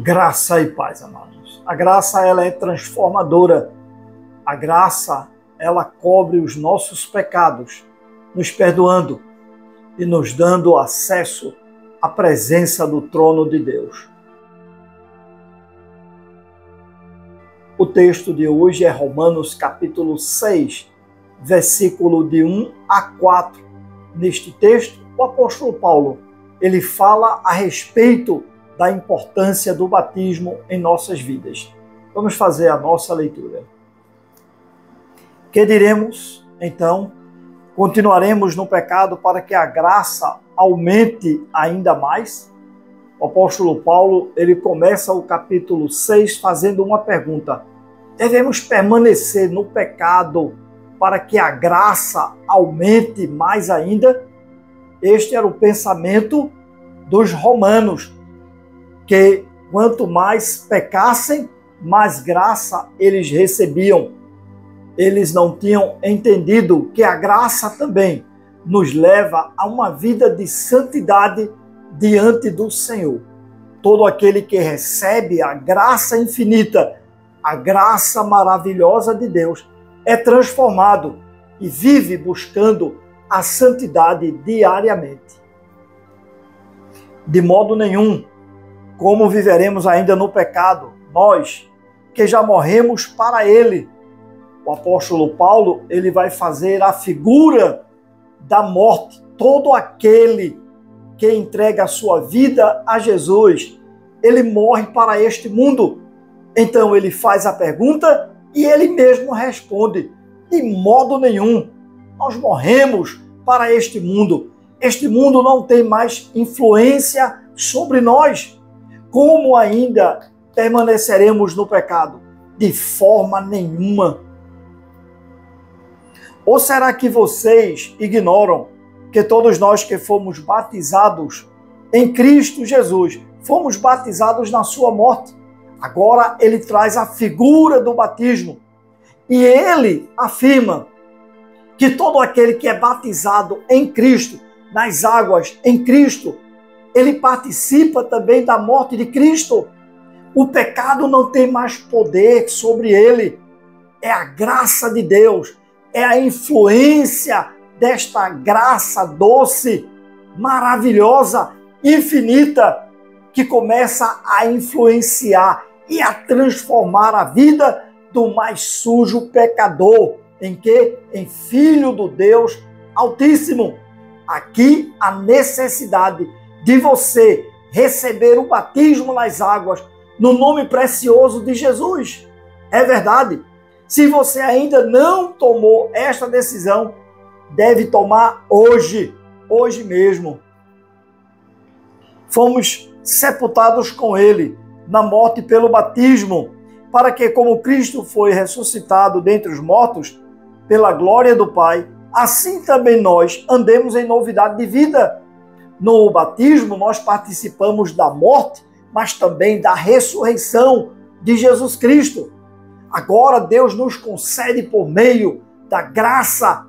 Graça e paz, amados. A graça, ela é transformadora. A graça, ela cobre os nossos pecados, nos perdoando e nos dando acesso à presença do trono de Deus. O texto de hoje é Romanos capítulo 6, versículo de 1 a 4. Neste texto, o apóstolo Paulo, ele fala a respeito da importância do batismo em nossas vidas. Vamos fazer a nossa leitura. Que diremos, então? Continuaremos no pecado para que a graça aumente ainda mais? O apóstolo Paulo, ele começa o capítulo 6 fazendo uma pergunta. Devemos permanecer no pecado para que a graça aumente mais ainda? Este era o pensamento dos romanos, que quanto mais pecassem, mais graça eles recebiam. Eles não tinham entendido que a graça também nos leva a uma vida de santidade diante do Senhor. Todo aquele que recebe a graça infinita, a graça maravilhosa de Deus, é transformado e vive buscando a santidade diariamente. De modo nenhum, como viveremos ainda no pecado, nós que já morremos para ele. O apóstolo Paulo, ele vai fazer a figura da morte. Todo aquele que entrega a sua vida a Jesus, ele morre para este mundo. Então ele faz a pergunta e ele mesmo responde: de modo nenhum, nós morremos para este mundo. Este mundo não tem mais influência sobre nós. Como ainda permaneceremos no pecado? De forma nenhuma. Ou será que vocês ignoram que todos nós que fomos batizados em Cristo Jesus, fomos batizados na sua morte? Agora ele traz a figura do batismo. E ele afirma que todo aquele que é batizado em Cristo, nas águas em Cristo, ele participa também da morte de Cristo. O pecado não tem mais poder sobre ele. É a graça de Deus, é a influência desta graça doce, maravilhosa, infinita, que começa a influenciar e a transformar a vida do mais sujo pecador. Em quê? Em filho do Deus Altíssimo. Aqui a necessidade de você receber o batismo nas águas no nome precioso de Jesus. É verdade. Se você ainda não tomou esta decisão, deve tomar hoje mesmo. Fomos sepultados com ele na morte pelo batismo, para que, como Cristo foi ressuscitado dentre os mortos, pela glória do Pai, assim também nós andemos em novidade de vida. No batismo, nós participamos da morte, mas também da ressurreição de Jesus Cristo. Agora, Deus nos concede, por meio da graça,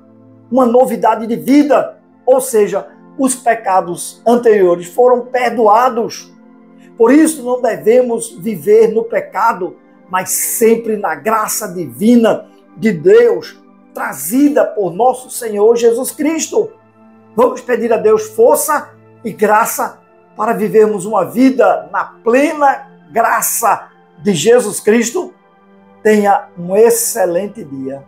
uma novidade de vida, ou seja, os pecados anteriores foram perdoados. Por isso, não devemos viver no pecado, mas sempre na graça divina de Deus, trazida por nosso Senhor Jesus Cristo. Vamos pedir a Deus força e graça para vivermos uma vida na plena graça de Jesus Cristo. Tenha um excelente dia.